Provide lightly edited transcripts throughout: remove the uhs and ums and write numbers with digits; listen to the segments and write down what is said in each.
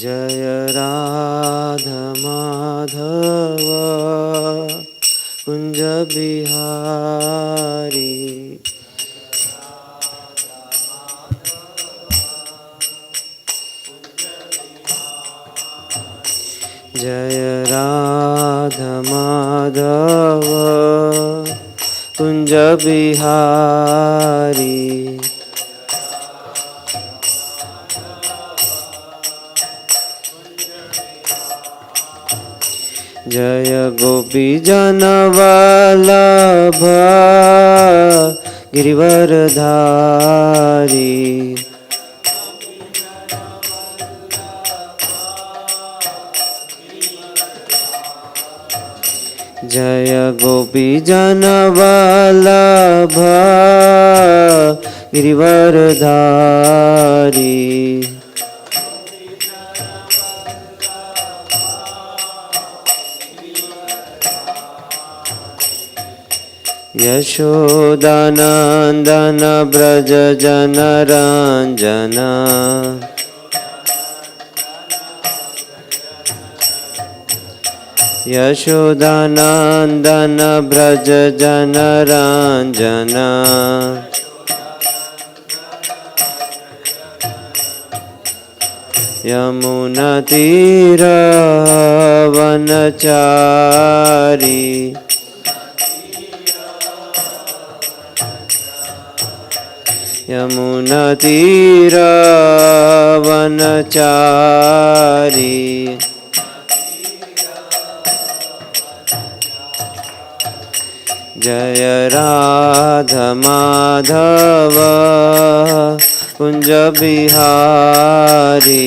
जय राधा माधव कुंज बिहारी जय राधा माधव कुंज बिहारी जय गोपी जन वल्लभ गिरिवरधारी जय गोपी जन वल्लभ गिरिवरधारी यशोदानंदन ब्रज जनरंजन यशोदानंदन ब्रज जनरंजन यमुना तीर वनचारी यमुना तीर वनचारी जय राधा माधव कुंज बिहारी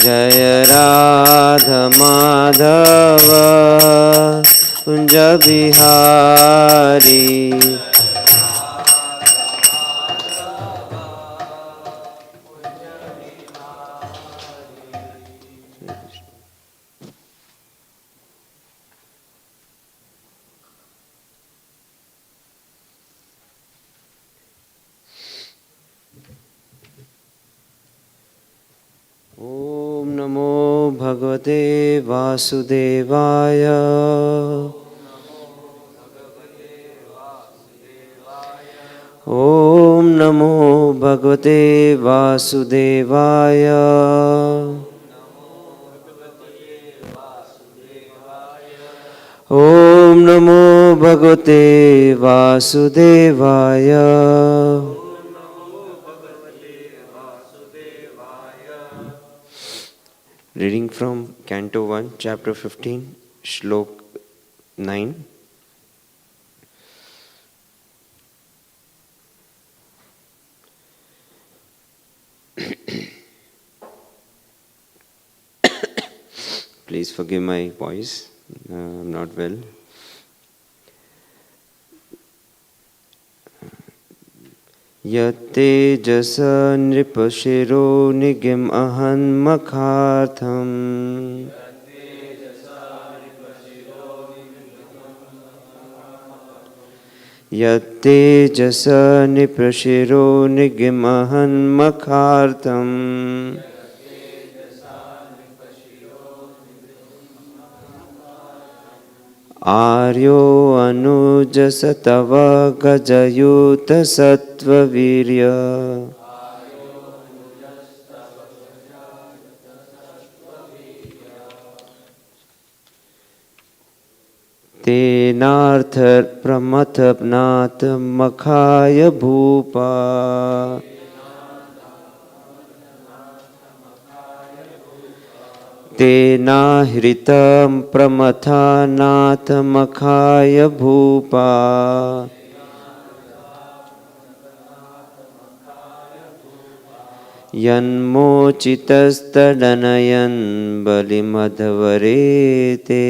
जय राधा माधव कुंज बिहारी ओम नमो भगवते वासुदेवाय ओम नमो भगवते वासुदेवाय ओम नमो भगवते वासुदेवाय Reading from Canto 1, Chapter 15, Shlok 9. Please forgive my voice, I'm not well. yat-tejasā nṛpa-śiro ahan makhārtham yat-tejasā nṛpa-śiro ahan makhārtham āryo nujas tava gajāyuta-sattva-vīryaḥ tenāhṛtāḥ pramatha-nātha-makhāya bhūpā tenāhṛtāḥ pramatha-nātha-makhāya bhūpā yan-mocitās tadanayan balim adhvare te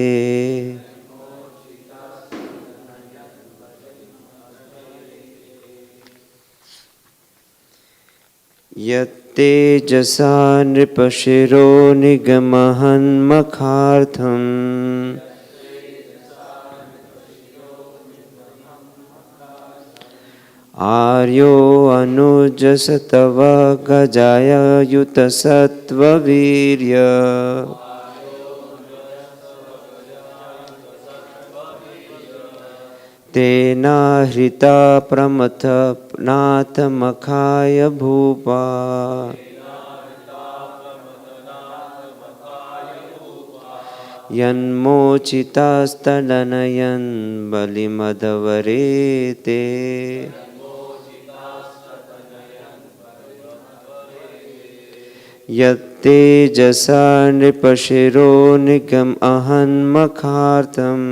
yat-tejasā nṛpa-śiro ahan makhārtham āryo nujas tava gajāyuta-sattva-vīryaḥ tenāhṛtāḥ pramatha-nātha-makhāya bhūpā yan-mocitās tadanayan balim adhvare te yat-tejasā nṛpa-śiro ṅghrim ahan makhārtham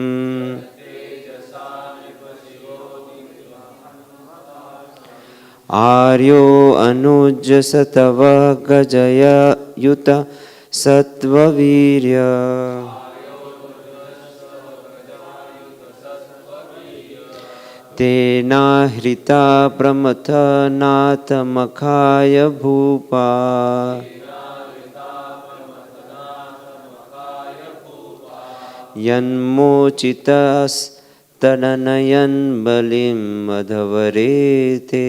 āryo nujas tava gajāyuta-sattva-vīryaḥ tenāhṛtāḥ pramatha-nātha-makhāya bhūpā yan-mocitās tadanayan balim adhvare te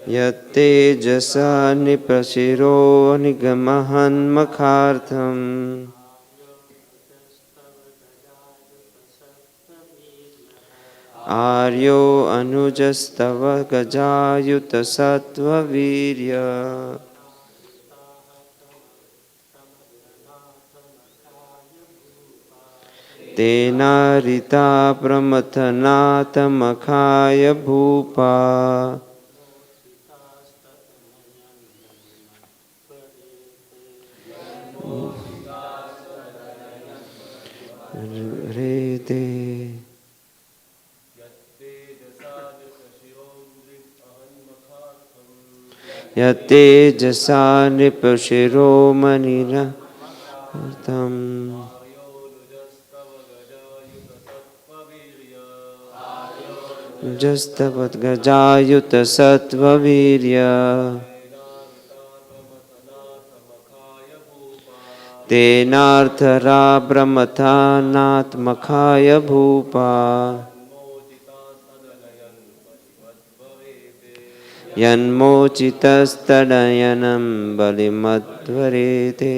yat-tejasā nṛpa-śiro ṅghrim ahan makhārtham āryo nujas tava gajāyuta-sattva-vīryaḥ tenāhṛtāḥ pramatha-nātha-makhāya bhūpā rete yat-tejasā nṛpa-śiro makhārtham nujas tavat gajāyuta-sattva-vīryaḥ tenāhṛtāḥ pramatha-nātha-makhāya bhūpā yan-mocitās tadnayam balim adhvare te.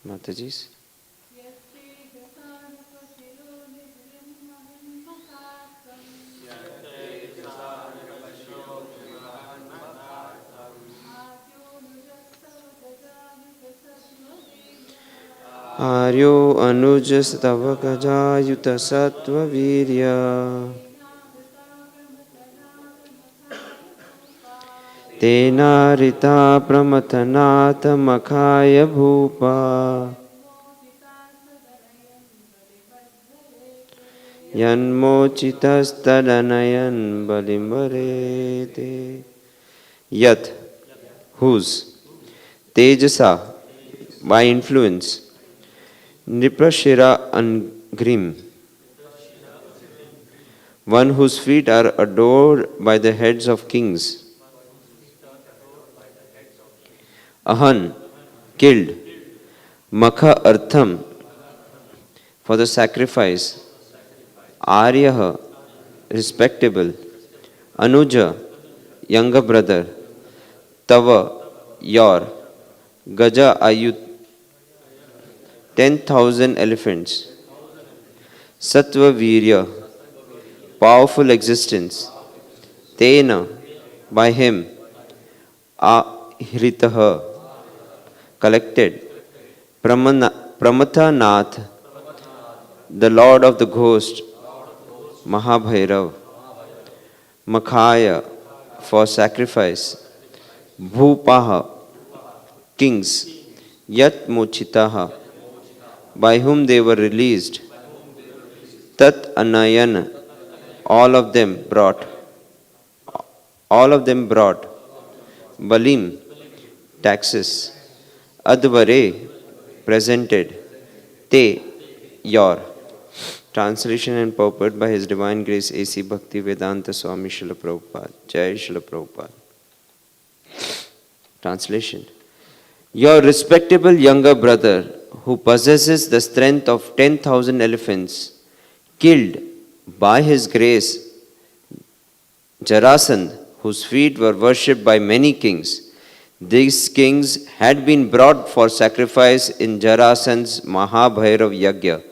Mataji's. āryo nujas tava gajāyuta-sattva-vīryaḥ tenāhṛtāḥ pramatha-nātha-makhāya bhūpā yan-mocitās tadanayan balim te. Yat, whose, tejasā, by influence, nṛpa-śiro and ṅghrim, one whose feet are adored by the heads of kings, ahan, killed, makhārtham, for the sacrifice, āryo, respectable, anuja, younger brother, tava, your, gajāyuta, 10,000 elephants, sattva-vīryaḥ, powerful existence, tena, by him, āryo, collected, pramatha-nātha, the Lord of the Ghost, makhāya, for sacrifice, bhūpā, kings, yan-mocitās, by whom they were released, tad-anayan, all of them brought, balim, taxes, adhvare, presented, te, your, Translation and purport by His Divine Grace A.C. Bhakti Vedanta Swami Srila Prabhupada. Jai Srila Prabhupada. Translation. Your respectable younger brother, who possesses the strength of 10,000 elephants, killed by his grace Jarasandha, whose feet were worshipped by many kings. These kings had been brought for sacrifice in Jarasandha's Mahabhairav Yagya,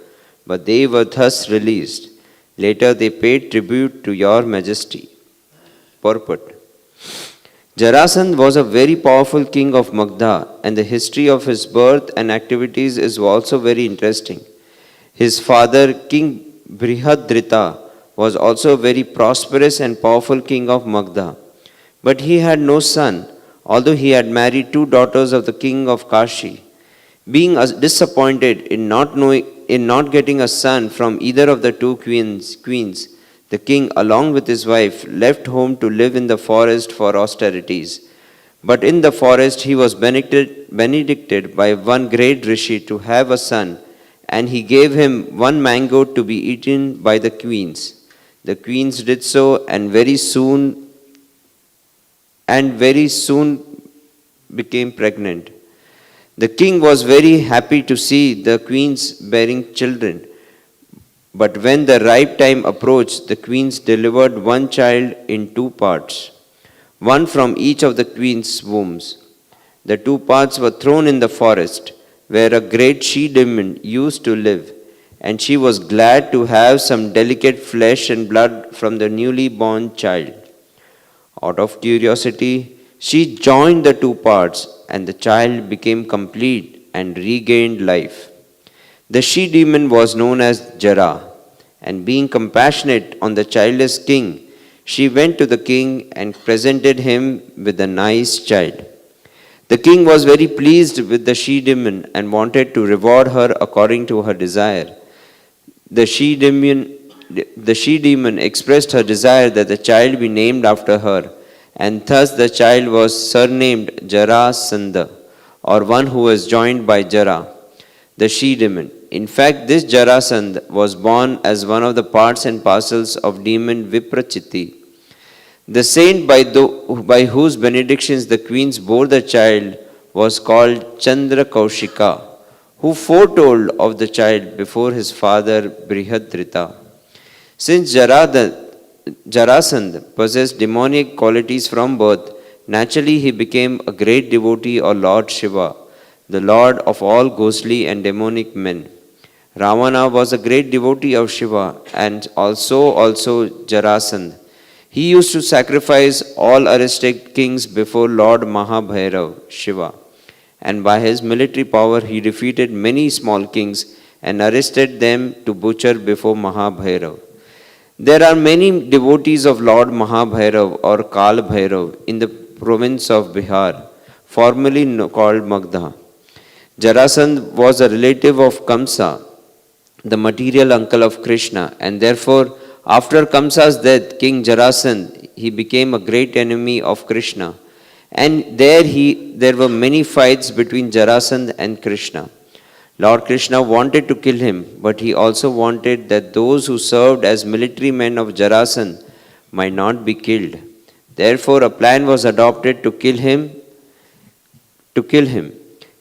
but they were thus released. Later they paid tribute to your majesty. Purport. Jarasandha was a very powerful king of Magdha, and the history of his birth and activities is also very interesting. His father, King Brihadrita, was also a very prosperous and powerful king of Magdha. But he had no son, although he had married two daughters of the king of Kashi. Being disappointed in not getting a son from either of the two queens, the king, along with his wife, left home to live in the forest for austerities. But in the forest he was benedicted by one great rishi to have a son, and he gave him one mango to be eaten by the queens. The queens did so, and very soon became pregnant. The king was very happy to see the queens bearing children. But when the ripe time approached, the queens delivered one child in two parts, one from each of the queens' wombs. The two parts were thrown in the forest, where a great she-demon used to live, and she was glad to have some delicate flesh and blood from the newly born child. Out of curiosity, she joined the two parts, and the child became complete and regained life. The she-demon was known as Jara, and being compassionate on the childless king, she went to the king and presented him with a nice child. The king was very pleased with the she-demon and wanted to reward her according to her desire. The she-demon expressed her desire that the child be named after her, and thus the child was surnamed Jarasandha, or one who was joined by Jara, the she-demon. In fact, this Jarasandha was born as one of the parts and parcels of demon Viprachiti. The saint by whose benedictions the queens bore the child was called Chandra Kaushika, who foretold of the child before his father Brihadrita. Since Jarasandha possessed demonic qualities from birth, naturally he became a great devotee of Lord Shiva, the lord of all ghostly and demonic men. Ravana was a great devotee of Shiva, and also Jarasandha. He used to sacrifice all arrested kings before Lord Mahabhairav, Shiva, and by his military power he defeated many small kings and arrested them to butcher before Mahabhairav. There are many devotees of Lord Mahabhairav or Kal Bhairav in the province of Bihar, formerly called Magdha. Jarasandha was a relative of Kamsa, the material uncle of Krishna, and therefore after Kamsa's death, King Jarasandha, he became a great enemy of Krishna, and there were many fights between Jarasandha and Krishna. Lord Krishna wanted to kill him, but he also wanted that those who served as military men of Jarasandha might not be killed. Therefore a plan was adopted to kill him.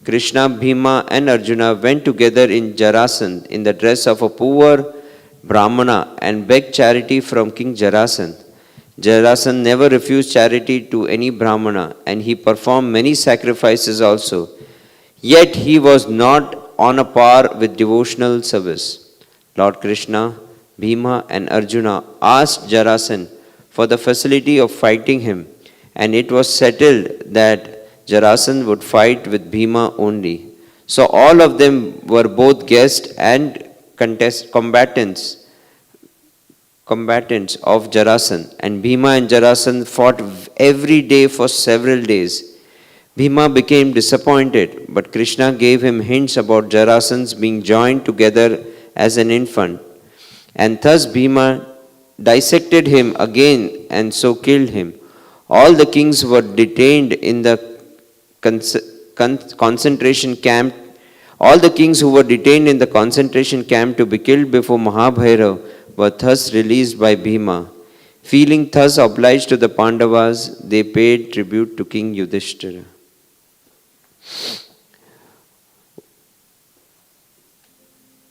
Krishna, Bhima and Arjuna went together in Jarasandha in the dress of a poor Brahmana and begged charity from King Jarasandha. Jarasandha never refused charity to any Brahmana, and he performed many sacrifices also. Yet he was not on a par with devotional service. Lord Krishna, Bhima and Arjuna asked Jarasandha for the facility of fighting him, and it was settled that Jarasandha would fight with Bhima only. So all of them were both guests and combatants of Jarasandha, and Bhima and Jarasandha fought every day for several days. Bhima became disappointed, but Krishna gave him hints about Jarasandha's being joined together as an infant, and thus Bhima dissected him again and so killed him. All the kings were detained in the concentration camp All the kings who were detained in the concentration camp to be killed before Mahabhairav were thus released by Bhima. Feeling thus obliged to the Pandavas, they paid tribute to King Yudhishthira.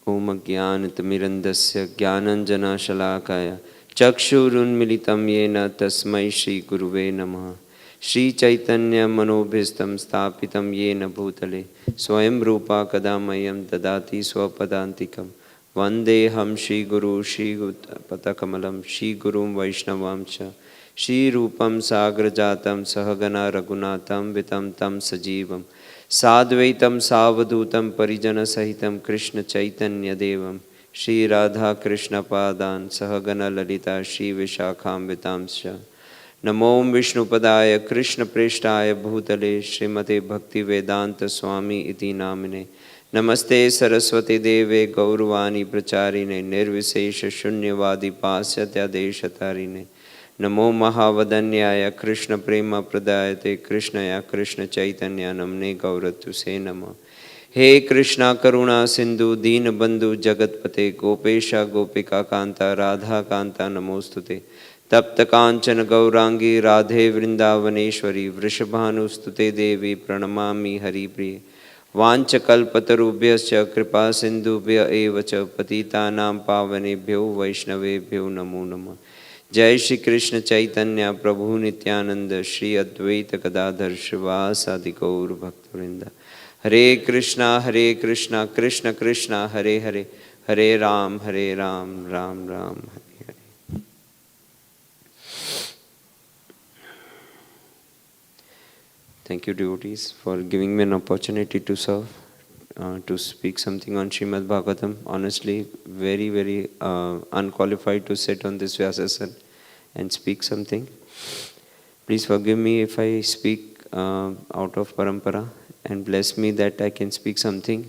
Om Ajnanatirmirandasya Jnananjana Shalakaya Chakshurunmilitam Yena Tasmai Shri Guruve Namaha. Shri Chaitanya Manobhistam Sthapitam Yena Bhutale Swayam Rupa Kadamayam Dadati Swapadantikam Vandeham Shri Guru Shri Patakamalam Shri Gurum Vaishnavamcha Shri Rupam Sagrajatam Sahagana Raghunatam Vitam Tam Sajivam Sadvaitam Savadutam Parijana Sahitam Krishna Chaitanya Devam Shri Radha Krishna Padan Sahagana Lalita Shri Vishakham Vitamsya Namo Vishnupadaya Krishna Preshtaya Bhutale Srimate Bhakti Vedanta Swami Iti Namine Namaste Saraswati Deve Gaurvani Pracharine Nirvisesha Shunyavadi Pasyatya Deshatarine Namo Mahavadanyaya Krishna Prema Pradayate Krishnaya Krishna Chaitanya Namne Gauratu Se Nama. He Krishna Karuna Sindhu Deen Bandhu Jagatpate Gopesha Gopika Kanta Radha Kanta Namostute Tapta Kanchana Gaurangi Radhe Vrindavaneshwari Vrishabhanustute Devi Pranamami Haripriye Vanchakalpatarubhyascha Kripa Sindhubhya Evacha Patitanam Pavanebhyo Vaishnavebhyo Namo Namah. Jai Shri Krishna Chaitanya Prabhu Nityananda Shri Advaita Gadadhar Shrivasadi Gaur Bhaktivinoda. Hare Krishna Krishna Krishna Hare Hare Hare Ram Ram Ram Hare Hare. Thank you, devotees, for giving me an opportunity to serve, to speak something on Srimad Bhagavatam. Honestly, very unqualified to sit on this Vyasasana and speak something. Please forgive me if I speak out of parampara, and bless me that I can speak something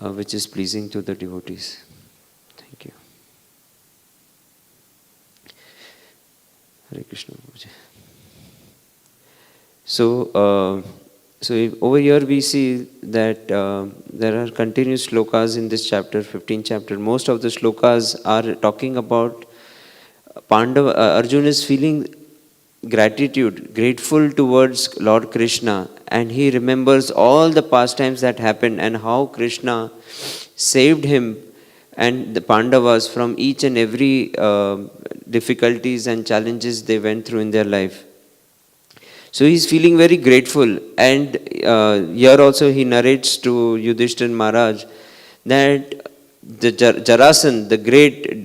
which is pleasing to the devotees. Thank you. Hare Krishna. So over here we see that there are continuous shlokas in this chapter, 15th chapter. Most of the shlokas are talking about Arjuna is feeling grateful towards Lord Krishna, and he remembers all the pastimes that happened and how Krishna saved him and the Pandavas from each and every difficulties and challenges they went through in their life. So he's feeling very grateful, and here also he narrates to Yudhishthira Maharaj that the Jarasandha, the great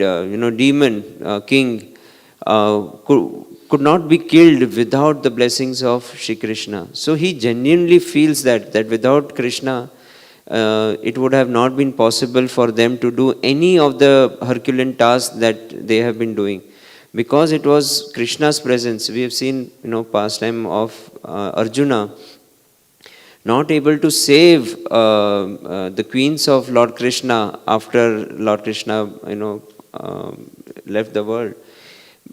demon king, could not be killed without the blessings of Shri Krishna. So he genuinely feels that without Krishna, it would have not been possible for them to do any of the Herculean tasks that they have been doing. Because it was Krishna's presence. We have seen, pastime of Arjuna not able to save the queens of Lord Krishna after Lord Krishna, left the world.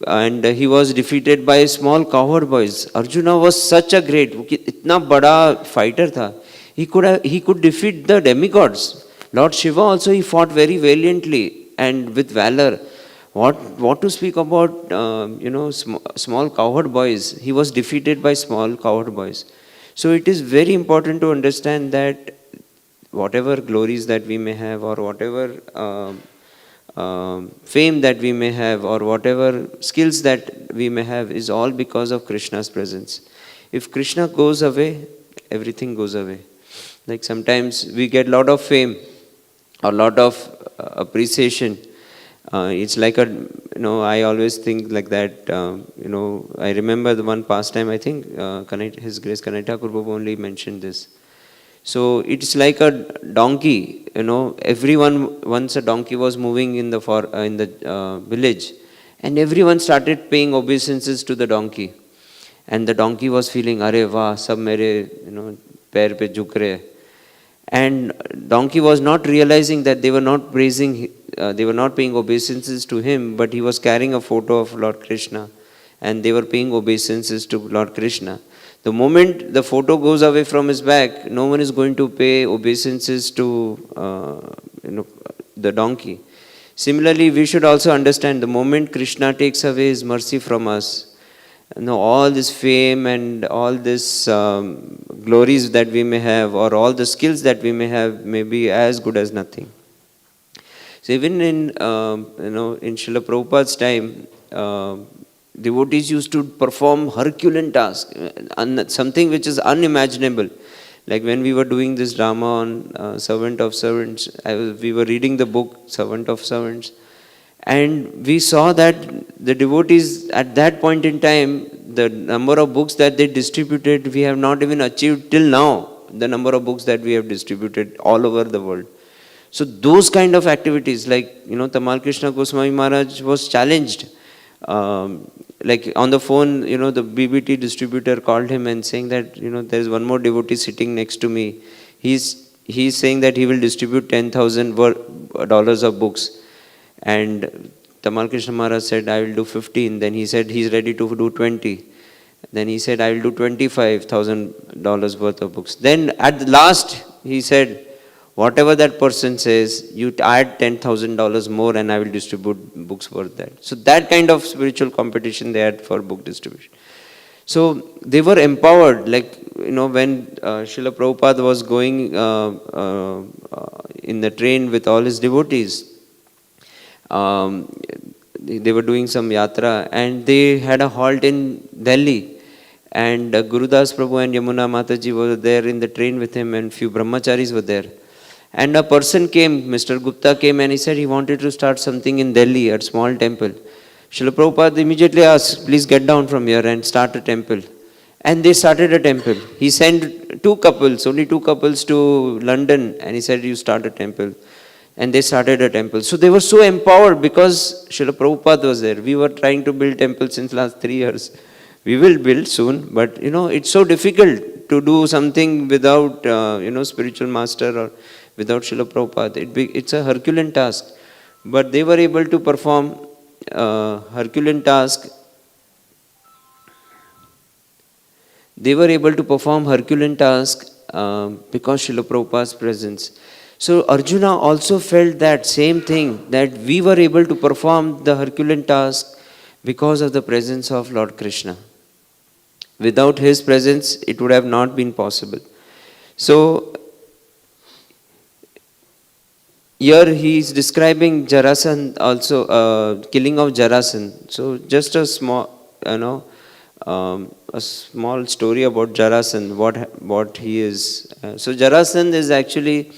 And he was defeated by small cowherd boys. Arjuna was such a great, itna bada fighter tha. He could defeat the demigods. Lord Shiva also he fought very valiantly and with valor. What to speak about, small cowherd boys. He was defeated by small cowherd boys. So it is very important to understand that whatever glories that we may have, or whatever fame that we may have, or whatever skills that we may have, is all because of Krishna's presence. If Krishna goes away, everything goes away. Like sometimes we get a lot of fame or a lot of appreciation. It's like I always think like that, I remember the one pastime, I think His Grace Kanai Thakur Prabhu only mentioned this. So it's like a donkey, everyone, once a donkey was moving in the village, and everyone started paying obeisances to the donkey. And the donkey was feeling, Arey wah, sab mere, pair pe jhuk rahe. And donkey was not realizing that they were not praising, they were not paying obeisances to him, but he was carrying a photo of Lord Krishna, and they were paying obeisances to Lord Krishna. The moment the photo goes away from his back, no one is going to pay obeisances to the donkey. Similarly, we should also understand the moment Krishna takes away his mercy from us, all this fame and all this glories that we may have, or all the skills that we may have, may be as good as nothing. So even in Srila Prabhupada's time, devotees used to perform Herculean tasks, something which is unimaginable. Like when we were doing this drama on Servant of Servants, we were reading the book Servant of Servants, and we saw that the devotees at that point in time, the number of books that they distributed, we have not even achieved till now, the number of books that we have distributed all over the world. So those kind of activities, like, Tamal Krishna Goswami Maharaj was challenged. Like on the phone, the BBT distributor called him and saying that, there is one more devotee sitting next to me. He's saying that he will distribute $10,000 of books. And Tamal Krishna Maharaj said, I will do 15. Then he said he's ready to do 20. Then he said, I will do $25,000 worth of books. Then at the last, he said, whatever that person says, you add $10,000 more and I will distribute books worth that. So that kind of spiritual competition they had for book distribution. So they were empowered, like, when Srila Prabhupada was going in the train with all his devotees, they were doing some yatra and they had a halt in Delhi. And Gurudas Prabhu and Yamuna Mataji were there in the train with him, and few brahmacharis were there. And a person came, Mr. Gupta came, and he said he wanted to start something in Delhi at small temple. Srila Prabhupada immediately asked, please get down from here and start a temple. And they started a temple. He sent only two couples to London, and he said, you start a temple. And they started a temple. So they were so empowered because Srila Prabhupada was there. We were trying to build temples since last 3 years. We will build soon, but it's so difficult to do something without spiritual master or without Srila Prabhupada. It's a Herculean task. But they were able to perform Herculean task. They were able to perform Herculean task because Srila Prabhupada's presence. So Arjuna also felt that same thing, that we were able to perform the Herculean task because of the presence of Lord Krishna. Without his presence, it would have not been possible. So here he is describing Jarasandha also, killing of Jarasandha. So just a small, a small story about Jarasandha, what he is. So Jarasandha is actually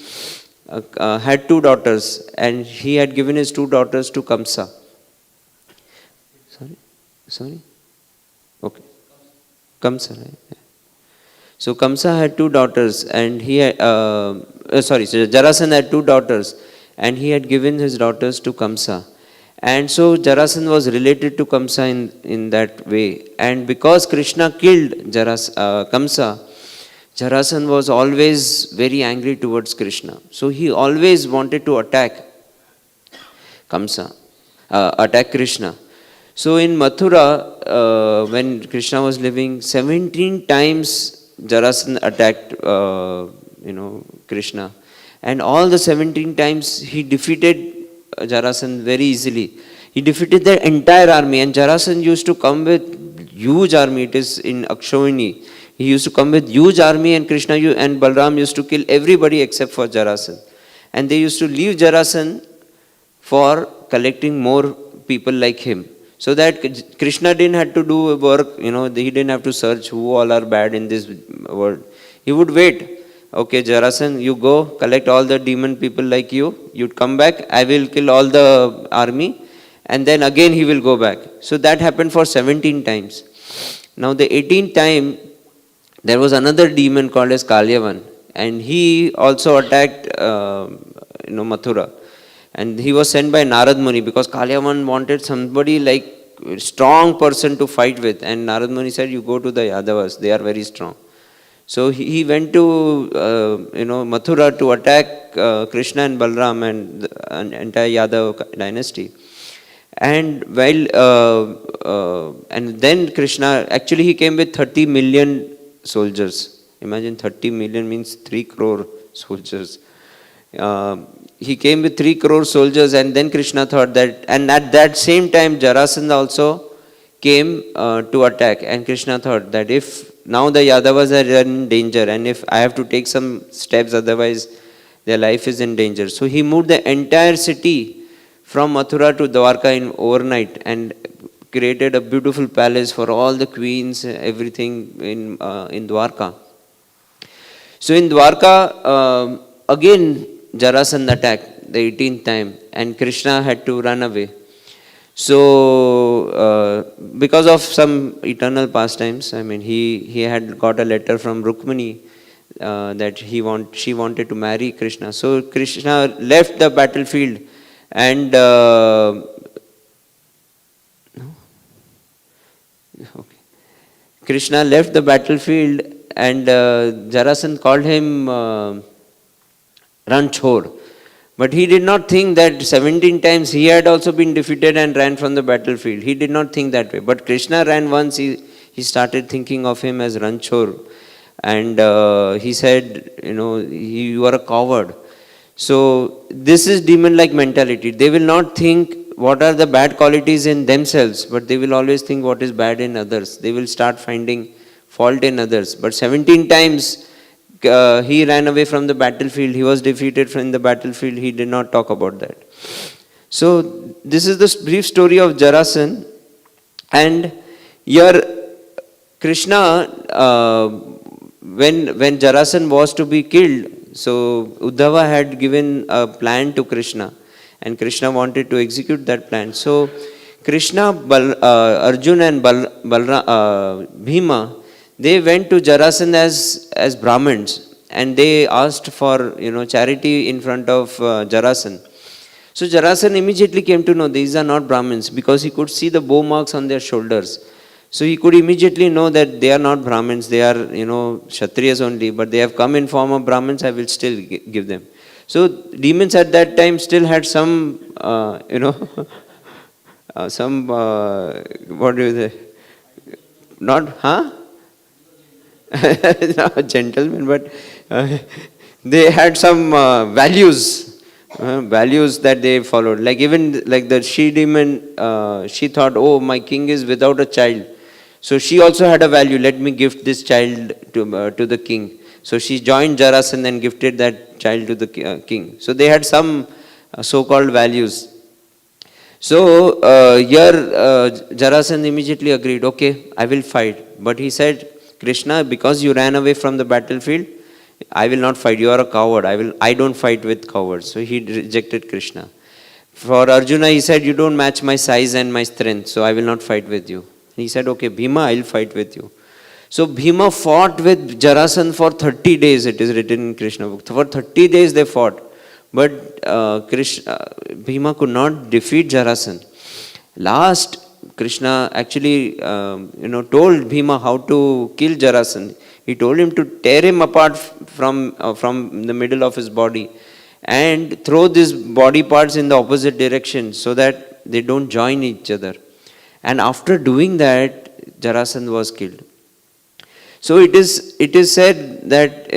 had 2 daughters, and he had given his 2 daughters to Kamsa. Sorry? Okay. Kamsa, right? Yeah. So Kamsa had 2 daughters, and he had, so Jarasandha had 2 daughters, and he had given his daughters to Kamsa. And so Jarasandha was related to Kamsa in that way. And because Krishna killed Kamsa, Jarasandha was always very angry towards Krishna. So he always wanted to attack Kamsa, attack Krishna. So in Mathura, when Krishna was living, 17 times Jarasandha attacked, Krishna. And all the 17 times he defeated Jarasandha very easily. He defeated their entire army, and Jarasandha used to come with huge army. It is in Akshayani. He used to come with huge army, and Krishna and Balram used to kill everybody except for Jarasandha. And they used to leave Jarasandha for collecting more people like him. So that Krishna didn't have to do work, he didn't have to search who all are bad in this world. He would wait. Okay, Jarasandha, you go, collect all the demon people like you. You'd come back, I will kill all the army, and then again he will go back. So that happened for 17 times. Now the 18th time, there was another demon called as Kalyavan, and he also attacked Mathura. And he was sent by Narad Muni because Kalyavan wanted somebody like strong person to fight with. And Narad Muni said, you go to the Yadavas, they are very strong. So he went to Mathura to attack Krishna and Balram and the entire Yadav dynasty. And and then Krishna, actually he came with 30 million soldiers. Imagine 30 million means 3 crore soldiers. He came with 3 crore soldiers, and then Krishna thought that, and at that same time Jarasandha also came to attack, and Krishna thought that if now the Yadavas are in danger and if I have to take some steps, otherwise their life is in danger. So he moved the entire city from Mathura to Dwarka in overnight and created a beautiful palace for all the queens, everything in Dwarka. So in Dwarka, again Jarasandha attacked the 18th time, and Krishna had to run away. So because of some eternal pastimes, I mean, he had got a letter from Rukmini that she wanted to marry Krishna. So Krishna left the battlefield and Krishna left the battlefield, and Jarasandha called him Ranchor. But he did not think that 17 times he had also been defeated and ran from the battlefield. He did not think that way. But Krishna ran once, he started thinking of him as Ranchor. And he said, you are a coward. So this is demon-like mentality. They will not think what are the bad qualities in themselves, but they will always think what is bad in others. They will start finding fault in others. But 17 times he ran away from the battlefield. He was defeated from the battlefield. He did not talk about that. So this is the brief story of Jarasandha. And here Krishna, when Jarasandha was to be killed, so Uddhava had given a plan to Krishna, and Krishna wanted to execute that plan. So Krishna, Arjuna and Bhima, they went to Jarasandha as Brahmins, and they asked for charity in front of Jarasandha. So Jarasandha immediately came to know these are not Brahmins, because he could see the bow marks on their shoulders. So he could immediately know that they are not Brahmins, they are Kshatriyas only, but they have come in form of Brahmins, I will still give them. So demons at that time still had some, some, what do you say, not, no, gentlemen, but they had some values that they followed. Like even like the she demon, she thought, oh, my king is without a child. So she also had a value, let me gift this child to the king. So she joined Jarasandha and gifted that child to the king. So they had some so-called values. So here Jarasandha immediately agreed, okay, I will fight. But he said, Krishna, because you ran away from the battlefield, I will not fight. You are a coward. I don't fight with cowards. So he rejected Krishna. For Arjuna, he said, you don't match my size and my strength, so I will not fight with you. He said, okay, Bhima, I will fight with you. So Bhima fought with Jarasandha for 30 days, it is written in Krishna book. For 30 days they fought. But Bhima could not defeat Jarasandha. Last, Krishna actually told Bhima how to kill Jarasandha. He told him to tear him apart from the middle of his body and throw these body parts in the opposite direction so that they don't join each other. And after doing that, Jarasandha was killed. So it is said that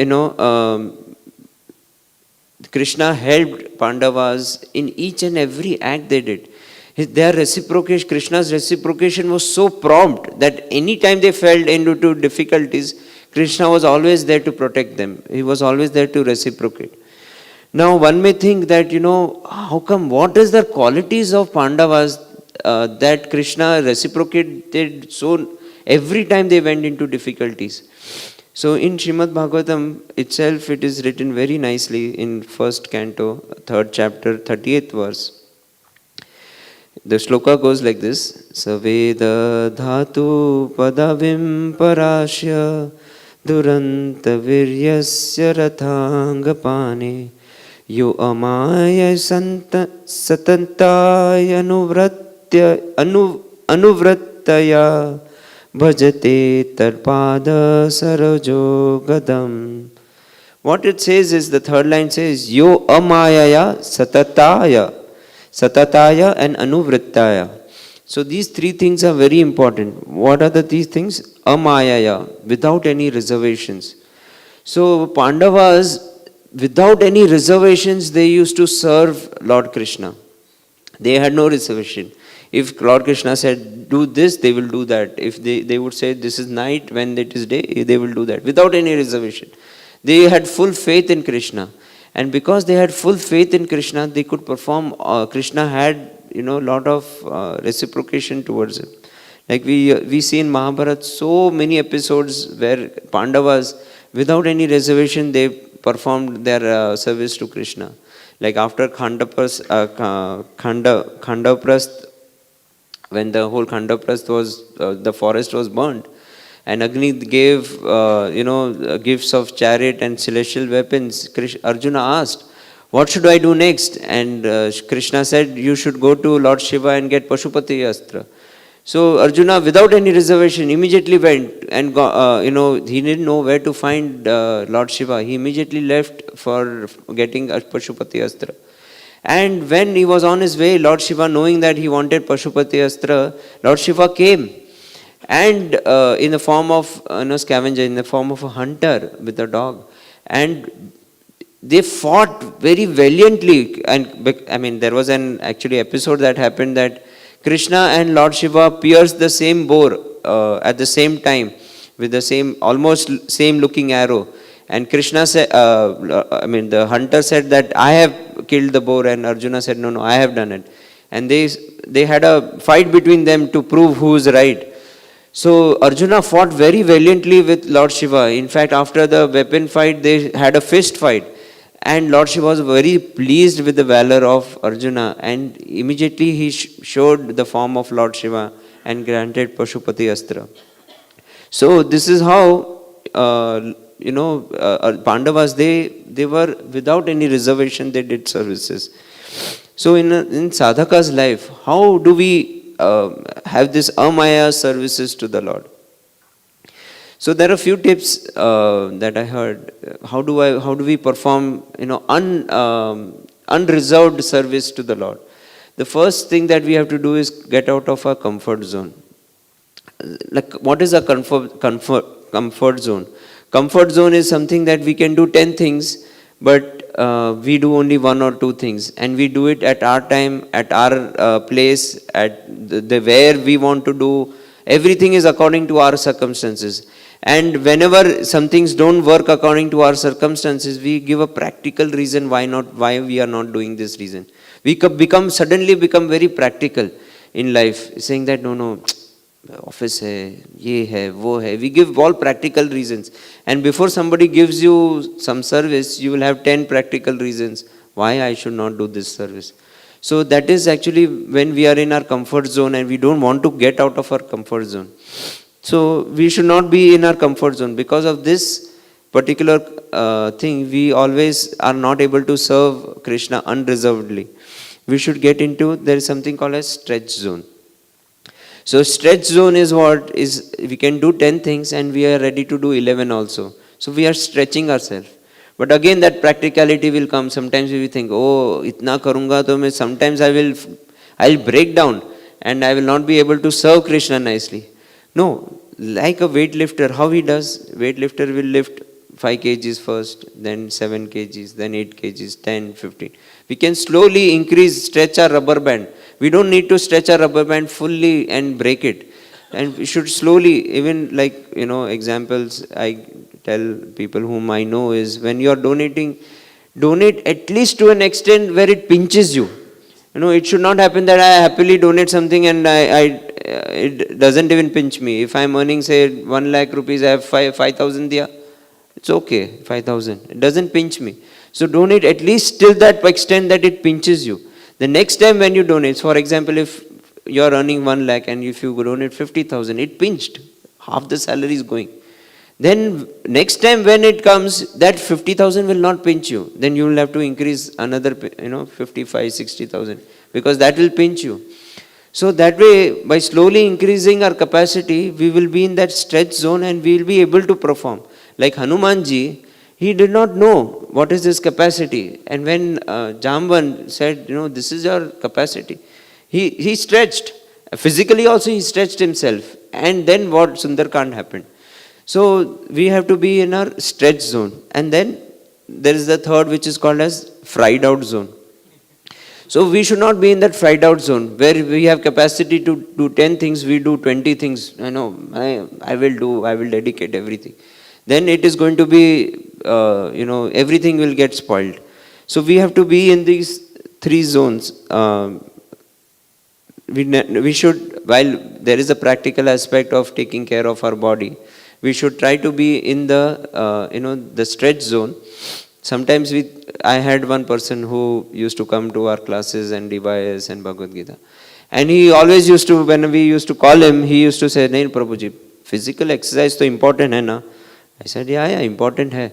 Krishna helped Pandavas in each and every act they did. Their reciprocation, Krishna's reciprocation was so prompt that any time they fell into difficulties, Krishna was always there to protect them. He was always there to reciprocate. Now one may think that, how come, what is the qualities of Pandavas that Krishna reciprocated so every time they went into difficulties? So in Srimad Bhagavatam itself, it is written very nicely in first canto, 3rd chapter, 38th verse. The shloka goes like this: Saveda dhatu padavim parashya duranta viryasya rathangapane yo amaya satantaya anuvrattaya bhajate tarpada sarajo gadam. What it says is, the third line says, yo amayaya satataya and anuvrittaya. So these three things are very important. What are these things? Amayaya, without any reservations. So Pandavas, without any reservations, they used to serve Lord Krishna. They had no reservation. If Lord Krishna said, do this, they will do that. If they would say, this is night, when it is day, they will do that, without any reservation. They had full faith in Krishna. And because they had full faith in Krishna, they could perform. Krishna had, lot of reciprocation towards him. Like we see in Mahabharata so many episodes where Pandavas, without any reservation, they performed their service to Krishna. Like after Khandapras, when the whole Khandapras was, the forest was burnt, and Agni gave, gifts of chariot and celestial weapons, Arjuna asked, what should I do next? And Krishna said, you should go to Lord Shiva and get Pashupati Astra. So Arjuna, without any reservation, immediately went and he didn't know where to find Lord Shiva. He immediately left for getting a Pashupati Astra. And when he was on his way, Lord Shiva, knowing that he wanted Pashupati Astra, Lord Shiva came. And in the form of scavenger, in the form of a hunter with a dog. And they fought very valiantly. And there was an actually episode that happened that Krishna and Lord Shiva pierced the same boar at the same time with the same, almost same looking arrow. And Krishna said, the hunter said that I have killed the boar, and Arjuna said, no, I have done it. And they had a fight between them to prove who is right. So Arjuna fought very valiantly with Lord Shiva. In fact, after the weapon fight, they had a fist fight. And Lord Shiva was very pleased with the valor of Arjuna. And immediately he showed the form of Lord Shiva and granted Pashupati Astra. So this is how, Pandavas, they were without any reservation, they did services. So in sadhaka's life, how do we have this amaya services to the Lord? So there are a few tips that I heard. How do we perform unreserved service to the Lord? The first thing that we have to do is get out of our comfort zone. Like, what is a comfort zone? Comfort zone is something that we can do 10 things, but we do only 1 or 2 things, and we do it at our time, at our place, at the where we want to do. Everything is according to our circumstances. And whenever some things don't work according to our circumstances, we give a practical reason why we are not doing this reason. We suddenly become very practical in life, saying that no, office hai, ye hai, wo hai. We give all practical reasons. And before somebody gives you some service, you will have 10 practical reasons why I should not do this service. So that is actually when we are in our comfort zone and we don't want to get out of our comfort zone. So we should not be in our comfort zone. Because of this particular thing, we always are not able to serve Krishna unreservedly. We should get into, there is something called as stretch zone. So stretch zone is what is, we can do 10 things and we are ready to do 11 also. So we are stretching ourselves. But again that practicality will come. Sometimes we will think, oh, itna karunga to sometimes I'll break down and I will not be able to serve Krishna nicely. No, like a weightlifter, how he does? Weightlifter will lift 5 kgs first, then 7 kgs, then 8 kgs, 10, 15. We can slowly increase, stretch our rubber band. We don't need to stretch our rubber band fully and break it. And we should slowly, even like, examples I tell people whom I know is when you are donating, donate at least to an extent where it pinches you. It should not happen that I happily donate something and it doesn't even pinch me. If I'm earning, say, 1 lakh rupees, I have 5,000 diya. It's okay, 5,000. It doesn't pinch me. So donate at least till that extent that it pinches you. The next time when you donate, for example, if you're earning 1 lakh and if you donate 50,000, it pinched. Half the salary is going. Then next time when it comes, that 50,000 will not pinch you. Then you will have to increase another, 55, 60,000 because that will pinch you. So that way, by slowly increasing our capacity, we will be in that stretch zone and we will be able to perform. Like Hanumanji, he did not know what is his capacity. And when Jamban said, this is your capacity, he stretched. Physically also he stretched himself. And then what Sundarkand happened. So we have to be in our stretch zone. And then there is the third, which is called as fried out zone. So we should not be in that fried out zone where we have capacity to do 10 things, we do 20 things. I will dedicate everything. Then it is going to be, everything will get spoiled. So we have to be in these three zones. We should, while there is a practical aspect of taking care of our body, we should try to be in the, the stretch zone. Sometimes I had one person who used to come to our classes and devise and Bhagavad Gita. And he always used to, when we used to call him, he used to say, "Nahin Prabhuji, physical exercise तो important है ना?" I said, yeah, important है.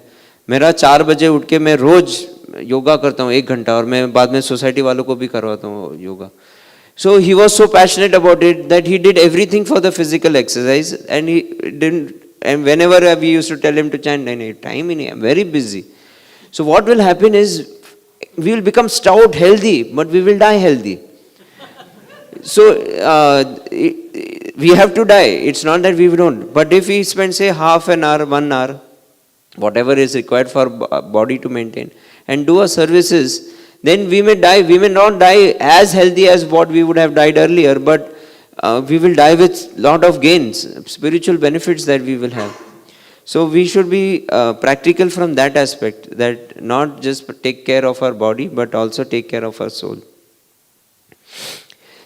मेरा 4 बजे उठ के मैं रोज योगा करता हूँ 1 घंटा और मैं बाद में सोसाइटी वालों को भी करवाता हूँ yoga. So he was so passionate about it that he did everything for the physical exercise, and he didn't. And whenever we used to tell him to chant, time in, I'm very busy. So what will happen is we will become stout, healthy, but we will die healthy. So we have to die. It's not that we don't. But if we spend, say, half an hour, 1 hour, whatever is required for body to maintain, and do our services, then we may die. We may not die as healthy as what we would have died earlier, but we will die with lot of gains, spiritual benefits that we will have. So we should be practical from that aspect, that not just take care of our body, but also take care of our soul.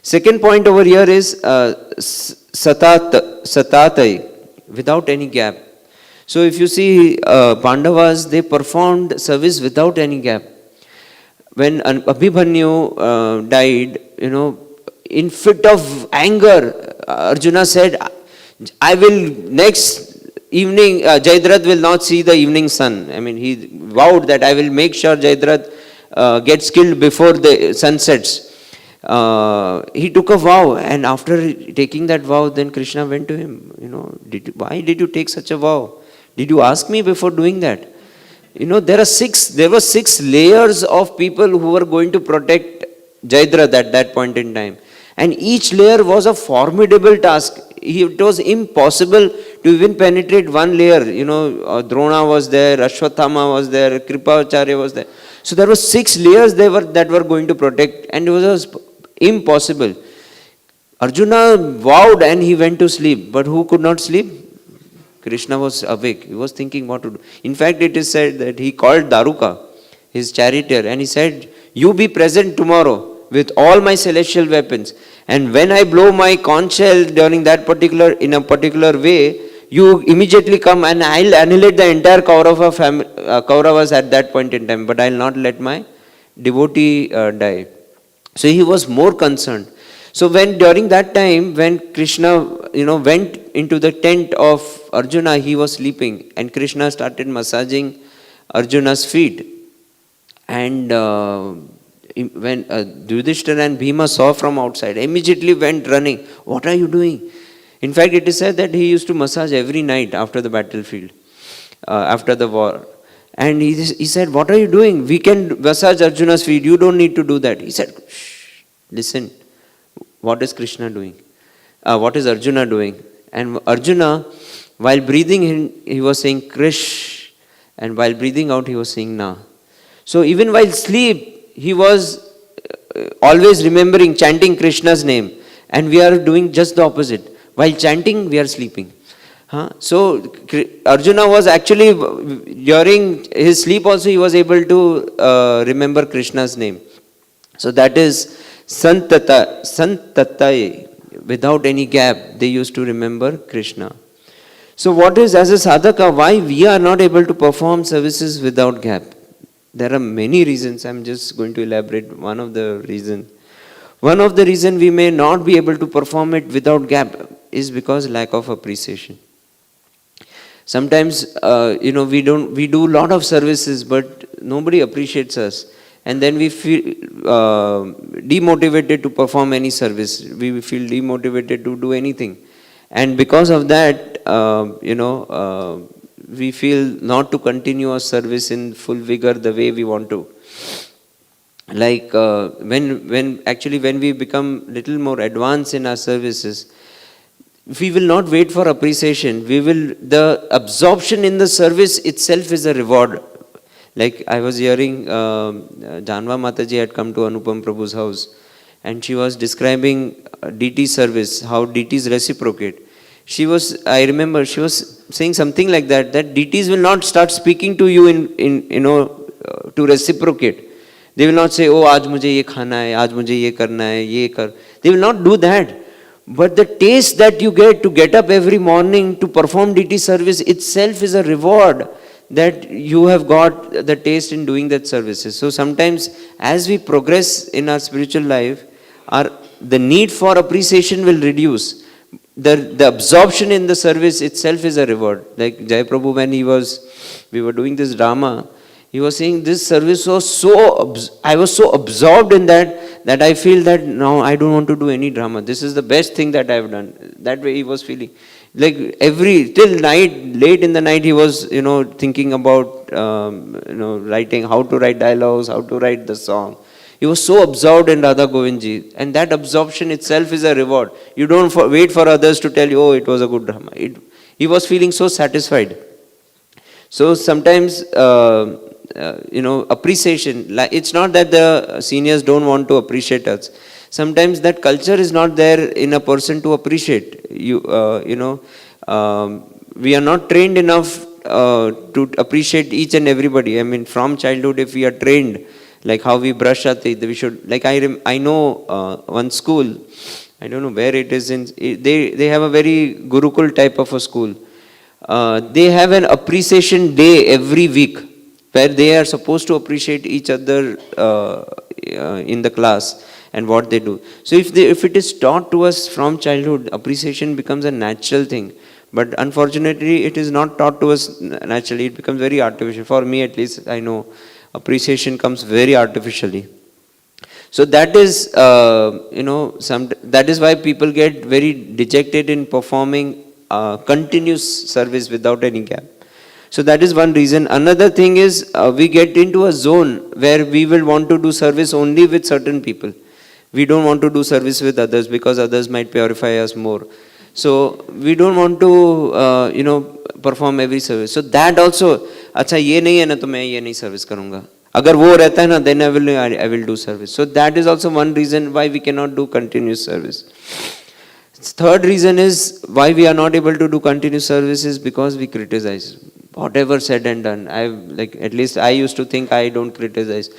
Second point over here is satatai, without any gap. So if you see Pandavas, they performed service without any gap. When Abhimanyu died, in fit of anger, Arjuna said, I will next evening, Jayadratha will not see the evening sun. I mean, he vowed that I will make sure Jayadratha gets killed before the sun sets. He took a vow, and after taking that vow, then Krishna went to him, why did you take such a vow? Did you ask me before doing that? There were 6 layers of people who were going to protect Jayadratha at that point in time. And each layer was a formidable task. It was impossible to even penetrate one layer. Drona was there, Ashwatthama was there, Kripacharya was there. So there were 6 layers that were going to protect, and it was impossible. Arjuna vowed and he went to sleep. But who could not sleep? Krishna was awake. He was thinking what to do. In fact, it is said that he called Daruka, his charioteer, and he said, you be present tomorrow with all my celestial weapons. And when I blow my conch shell in a particular way, you immediately come and I'll annihilate the entire Kauravas at that point in time. But I'll not let my devotee die. So he was more concerned. So during that time, when Krishna, went into the tent of Arjuna, he was sleeping, and Krishna started massaging Arjuna's feet. And when Yudhishthira and Bhima saw from outside, immediately went running. What are you doing? In fact, it is said that he used to massage every night after the battlefield, after the war. And he said, what are you doing? We can massage Arjuna's feet. You don't need to do that. He said, shh, listen. What is Krishna doing? What is Arjuna doing? And Arjuna, while breathing in, he was saying Krish. And while breathing out, he was saying Na. So even while sleep, he was always remembering, chanting Krishna's name. And we are doing just the opposite. While chanting, we are sleeping. So Arjuna was actually, during his sleep also, he was able to remember Krishna's name. So that is santatai, without any gap, they used to remember Krishna. So what is, as a sadhaka, why we are not able to perform services without gap? There are many reasons. I'm just going to elaborate one of the reasons. One of the reasons we may not be able to perform it without gap is because lack of appreciation. Sometimes, we do a lot of services, but nobody appreciates us. And then we feel demotivated to perform any service. We feel demotivated to do anything. And because of that, we feel not to continue our service in full vigor the way we want to. like when we become little more advanced in our services, we will not wait for appreciation. The absorption in the service itself is a reward. Like I was hearing, Janva Mataji had come to Anupam Prabhu's house, and she was describing DT service, how DTs reciprocate. I remember she was saying something like that DTs will not start speaking to you to reciprocate. They will not say, oh, आज मुझे ये खाना है, आज मुझे ये करना है, ये कर. They will not do that. But the taste that you get to get up every morning to perform DT service itself is a reward that you have got the taste in doing that services. So sometimes as we progress in our spiritual life, the need for appreciation will reduce. The absorption in the service itself is a reward. Like Jai Prabhu, when we were doing this drama, he was saying this service was I was so absorbed in that I feel that now I don't want to do any drama. This is the best thing that I have done. That way he was feeling. Like till night, late in the night, he was, thinking about, writing, how to write dialogues, how to write the song. He was so absorbed in Radha Govindji, and that absorption itself is a reward. You don't wait for others to tell you, oh, it was a good drama. He was feeling so satisfied. So sometimes, appreciation, it's not that the seniors don't want to appreciate us. Sometimes that culture is not there in a person to appreciate. We are not trained enough to appreciate each and everybody. I mean, from childhood, if we are trained, like how we brush our teeth, we should, like I know one school, I don't know where it is, they have a very Gurukul type of a school. They have an appreciation day every week where they are supposed to appreciate each other in the class and what they do. So if it is taught to us from childhood, appreciation becomes a natural thing. But unfortunately, it is not taught to us naturally. It becomes very artificial. For me, at least, I know appreciation comes very artificially. So that is, that is why people get very dejected in performing continuous service without any gap. So that is one reason. Another thing is we get into a zone where we will want to do service only with certain people. We don't want to do service with others because others might purify us more. So we don't want to, perform every service. So that also, अच्छा ये नहीं है ना तो मैं ये नहीं service करूँगा. अगर वो रहता है ना, then I will do service. So that is also one reason why we cannot do continuous service. Third reason is why we are not able to do continuous service is because we criticize. Whatever said and done, at least I used to think I don't criticize.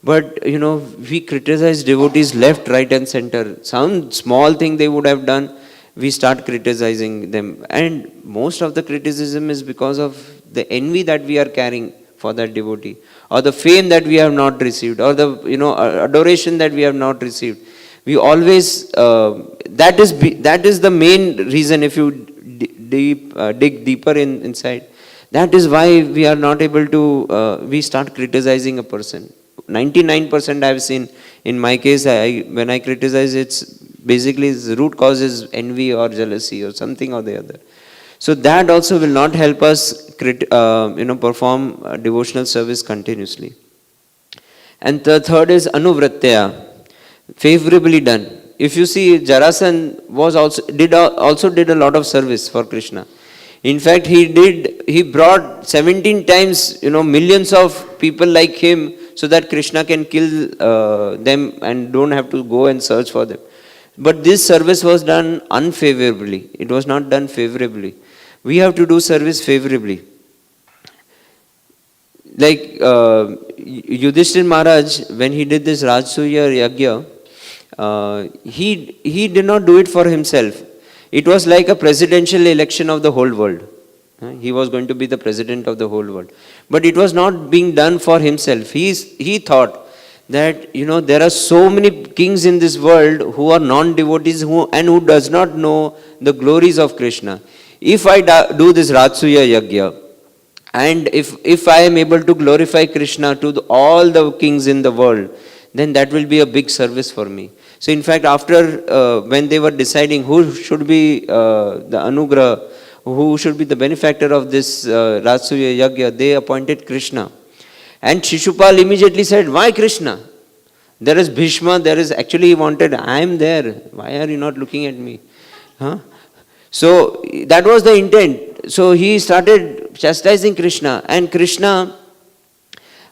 But, we criticize devotees left, right and center. Some small thing they would have done, we start criticizing them. And most of the criticism is because of the envy that we are carrying for that devotee, or the fame that we have not received, or the, adoration that we have not received. We always, that is the main reason if you dig deeper inside. That is why we are not able to, we start criticizing a person. 99% I have seen, in my case, when I criticize, it's basically the root cause is envy or jealousy or something or the other. So that also will not help us perform devotional service continuously. And the third is anuvrattya, favorably done. If you see, Jarasan also did a lot of service for Krishna. In fact, he brought 17 times, millions of people like him so that Krishna can kill them and don't have to go and search for them. But this service was done unfavorably. It was not done favorably. We have to do service favorably. Like Yudhishthir Maharaj, when he did this Rajasuya Yagya, he did not do it for himself. It was like a presidential election of the whole world. He was going to be the president of the whole world. But it was not being done for himself. He thought that, there are so many kings in this world who are non-devotees who does not know the glories of Krishna. If I do this Rajasuya Yagya, and if I am able to glorify Krishna to all the kings in the world, then that will be a big service for me. So in fact, after when they were deciding who should be the Anugraha, who should be the benefactor of this Rajasuya Yagya, they appointed Krishna. And Shishupal immediately said, why Krishna? There is Bhishma, there is actually he wanted, I am there, why are you not looking at me? Huh? So that was the intent. So he started chastising Krishna, and Krishna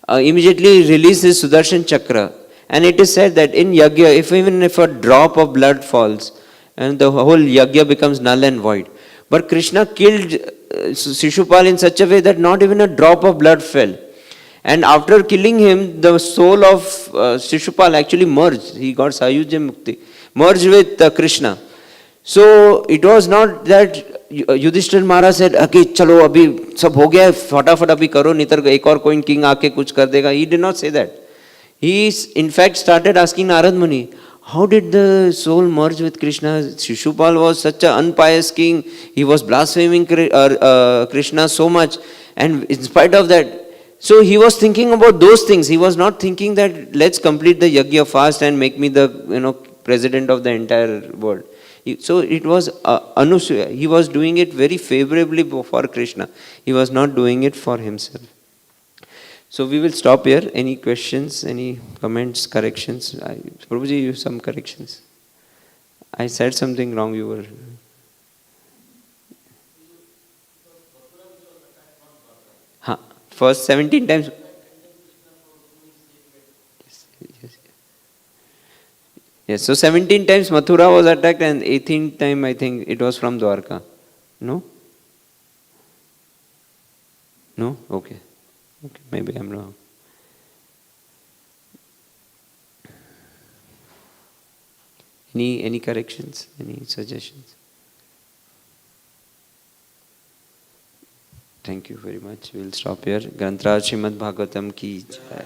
immediately released his Sudarshan Chakra. And it is said that in Yajna, even if a drop of blood falls, and the whole Yajna becomes null and void. But Krishna killed Shishupal in such a way that not even a drop of blood fell. And after killing him, the soul of Shishupal actually merged. He got Sayujya Mukti, merged with Krishna. So it was not that Yudhishthir Maharaj said, okay, chalo abhi sab ho gaya, fatafat abhi karo, nitar ek aur कोई king aake kuch kar dega. He did not say that. He in fact started asking Narad Muni, how did the soul merge with Krishna? Shishupal was such an unpious king. He was blaspheming Krishna so much. And in spite of that, so he was thinking about those things. He was not thinking that let's complete the Yajna fast and make me the president of the entire world. So it was Anusuya. He was doing it very favorably for Krishna. He was not doing it for himself. So we will stop here. Any questions, any comments, corrections? Prabhuji, you have some corrections. I said something wrong, you were... Huh. First 17 times... Yes, so 17 times Mathura was attacked and 18th time I think it was from Dwarka. No? No? Okay. Okay, maybe I'm wrong. Any corrections? Any suggestions? Thank you very much. We'll stop here. Grantraj Srimad Bhagavatam ki jai.